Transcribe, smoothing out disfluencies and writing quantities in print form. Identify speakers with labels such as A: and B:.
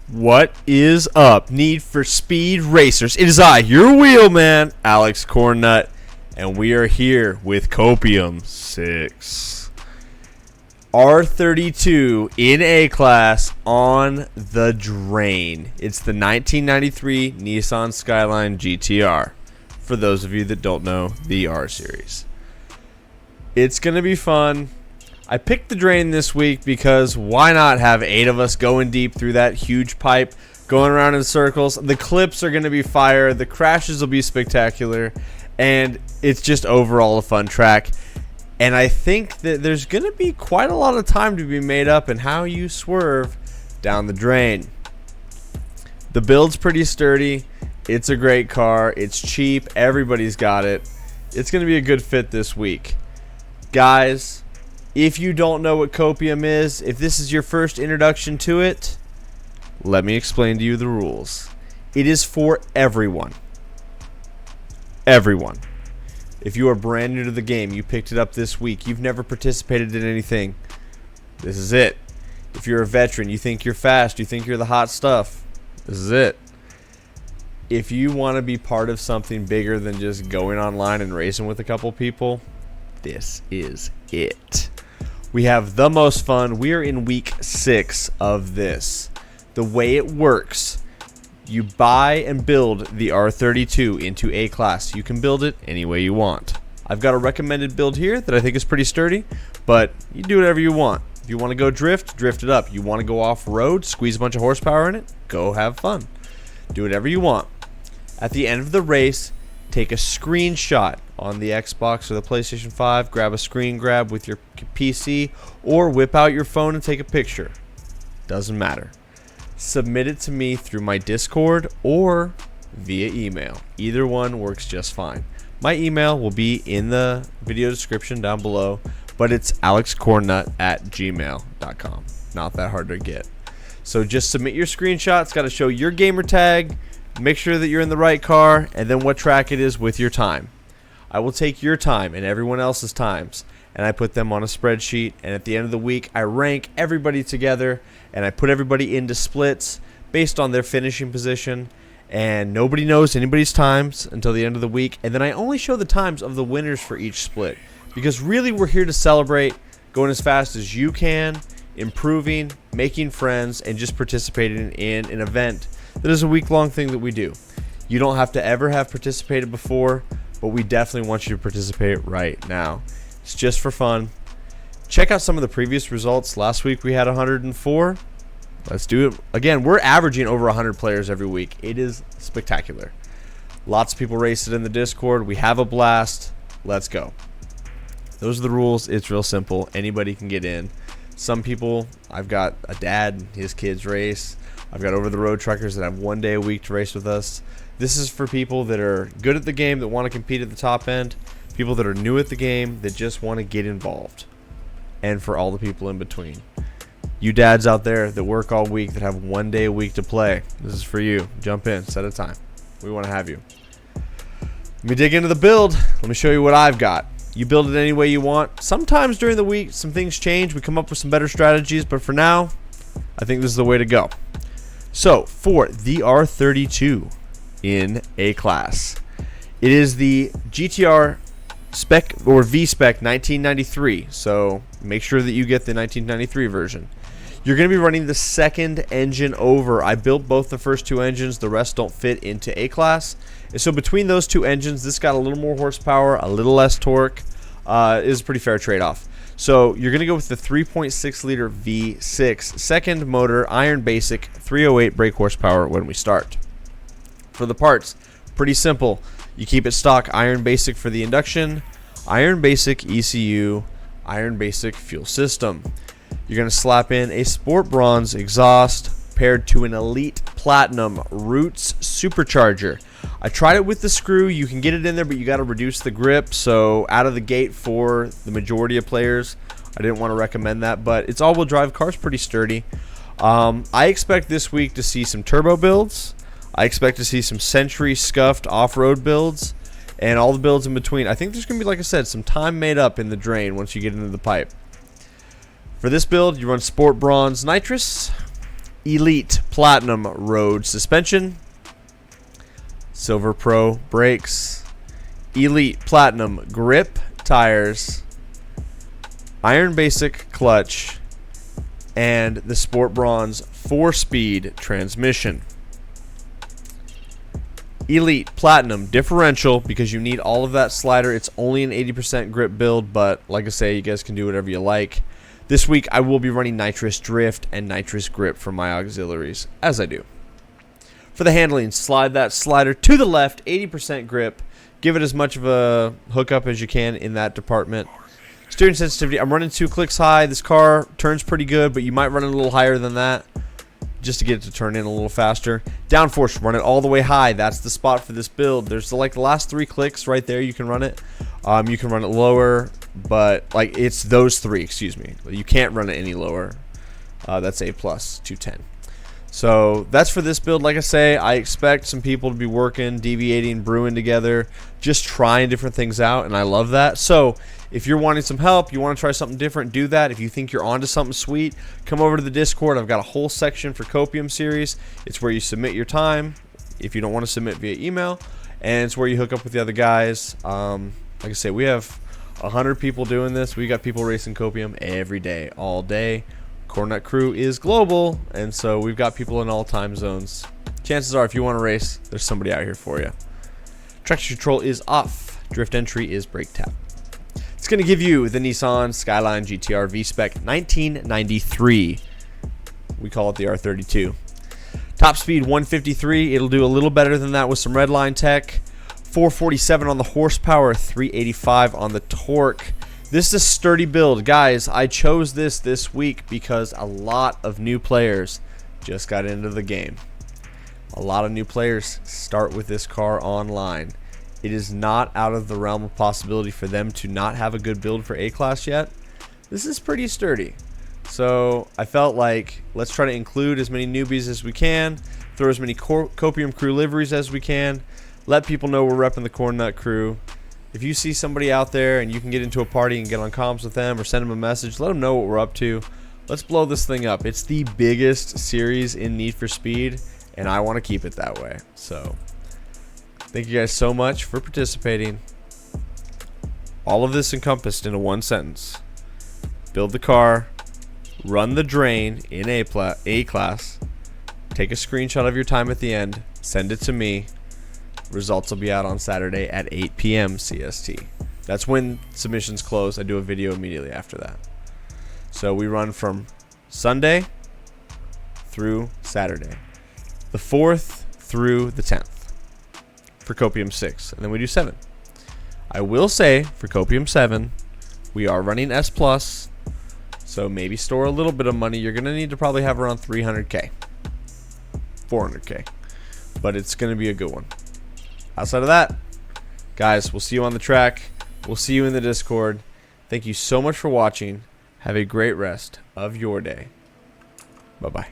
A: What is up, Need for Speed Racers? It is I, your wheelman, Alex Cornnut, and we are here with Copium 6. R32 in A-Class on the drain. It's the 1993 Nissan Skyline GTR, for those of you that don't know the R Series. It's going to be fun. I picked the drain this week because why not have 8 of us going deep through that huge pipe, going around in circles. The clips are going to be fire. The crashes will be spectacular. And it's just overall a fun track. And I think that there's going to be quite a lot of time to be made up in how you swerve down the drain. The build's pretty sturdy. It's a great car. It's cheap. Everybody's got it. It's going to be a good fit this week. Guys, if you don't know what Copium is, if this is your first introduction to it, let me explain to you the rules. It is for everyone. Everyone. If you are brand new to the game, you picked it up this week, you've never participated in anything, this is it. If you're a veteran, you think you're fast, you think you're the hot stuff, this is it. If you want to be part of something bigger than just going online and racing with a couple people, this is it. We have the most fun. We are in week 6 of this. The way it works, you buy and build the R32 into A-Class. You can build it any way you want. I've got a recommended build here that I think is pretty sturdy, but you do whatever you want. If you want to go drift it up. You want to go off-road, squeeze a bunch of horsepower in it, go have fun. Do whatever you want. At the end of the race, take a screenshot on the Xbox or the PlayStation 5, grab a screen grab with your PC, or whip out your phone and take a picture. Doesn't matter. Submit it to me through my Discord or via email. Either one works just fine. My email will be in the video description down below, but it's alexcornnut@gmail.com. Not that hard to get. So just submit your screenshot. It's got to show your gamer tag, make sure that you're in the right car, and then what track it is with your time. I will take your time and everyone else's times, and I put them on a spreadsheet, and at the end of the week, I rank everybody together, and I put everybody into splits based on their finishing position, and nobody knows anybody's times until the end of the week, and then I only show the times of the winners for each split, because really we're here to celebrate going as fast as you can, improving, making friends, and just participating in an event that is a week-long thing that we do. You don't have to ever have participated before, but we definitely want you to participate right now. It's just for fun. Check out some of the previous results. Last week we had 104. Let's do it again. We're averaging over 100 players every week. It is spectacular. Lots of people race it in the Discord. We have a blast. Let's go. Those are the rules. It's real simple. Anybody can get in. Some people, I've got a dad, his kids race. I've got over-the-road truckers that have 1 day a week to race with us. This is for people that are good at the game, that want to compete at the top end, people that are new at the game, that just want to get involved, and for all the people in between. You dads out there that work all week, that have 1 day a week to play, this is for you. Jump in, set a time. We want to have you. Let me dig into the build. Let me show you what I've got. You build it any way you want. Sometimes during the week, some things change. We come up with some better strategies, but for now, I think this is the way to go. So, for the R32 in A-Class, it is the GTR spec or V-Spec 1993. So, make sure that you get the 1993 version. You're going to be running the second engine over. I built both the first 2 engines. The rest don't fit into A-Class. And so, between those 2 engines, this got a little more horsepower, a little less torque. It is a pretty fair trade-off. So you're going to go with the 3.6 liter V6 second motor, iron basic, 308 brake horsepower when we start. For the parts, pretty simple. You keep it stock iron basic for the induction, iron basic ECU, iron basic fuel system. You're going to slap in a sport bronze exhaust paired to an elite platinum Roots supercharger. I tried it with the screw. You can get it in there, but you got to reduce the grip. So out of the gate for the majority of players, I didn't want to recommend that, but it's all-wheel drive. Car's pretty sturdy. I expect this week to see some turbo builds. I expect to see some Century scuffed off-road builds and all the builds in between. I think there's going to be, like I said, some time made up in the drain once you get into the pipe. For this build, you run Sport Bronze Nitrous, Elite Platinum Road Suspension, Silver Pro Brakes, Elite Platinum Grip Tires, Iron Basic Clutch, and the Sport Bronze 4-speed transmission. Elite Platinum Differential, because you need all of that slider. It's only an 80% grip build, but like I say, you guys can do whatever you like. This week, I will be running Nitrous Drift and Nitrous Grip for my auxiliaries, as I do. For the handling, slide that slider to the left, 80% grip. Give it as much of a hookup as you can in that department. Steering sensitivity, I'm running 2 clicks high. This car turns pretty good, but you might run it a little higher than that just to get it to turn in a little faster. Downforce, run it all the way high. That's the spot for this build. There's like the last 3 clicks right there. You can run it. You can run it lower, but like it's those 3, excuse me. You can't run it any lower. That's A+, 210. So that's for this build. Like I say, I expect some people to be working, deviating, brewing together, just trying different things out, and I love that. So if you're wanting some help, you want to try something different, do that. If you think you're onto something sweet, come over to the Discord. I've got a whole section for Copium series. It's where you submit your time if you don't want to submit via email, and it's where you hook up with the other guys. Like I say, we have 100 people doing this. We got people racing Copium every day, all day. Cornnut crew is global, and so we've got people in all time zones. Chances are, if you want to race, there's somebody out here for you. Traction control is off. Drift entry is brake tap. It's going to give you the Nissan Skyline GTR V-Spec 1993. We call it the R32. Top speed 153. It'll do a little better than that with some redline tech. 447 on the horsepower, 385 on the torque. This is a sturdy build. Guys, I chose this week because a lot of new players just got into the game. A lot of new players start with this car online. It is not out of the realm of possibility for them to not have a good build for A-Class yet. This is pretty sturdy. So I felt like let's try to include as many newbies as we can, throw as many Copium crew liveries as we can, let people know we're repping the Cornnut crew. If you see somebody out there and you can get into a party and get on comms with them or send them a message, let them know what we're up to. Let's blow this thing up. It's the biggest series in Need for Speed, and I want to keep it that way. So thank you guys so much for participating. All of this encompassed into one sentence. Build the car, run the drain in A-Class, take a screenshot of your time at the end, send it to me. Results will be out on Saturday at 8 p.m. CST. That's when submissions close. I do a video immediately after that. So we run from Sunday through Saturday, the 4th through the 10th for Copium 6, and then we do 7. I will say for Copium 7, we are running S+, so maybe store a little bit of money. You're going to need to probably have around 300K, 400K, but it's going to be a good one. Outside of that, guys, we'll see you on the track. We'll see you in the Discord. Thank you so much for watching. Have a great rest of your day. Bye-bye.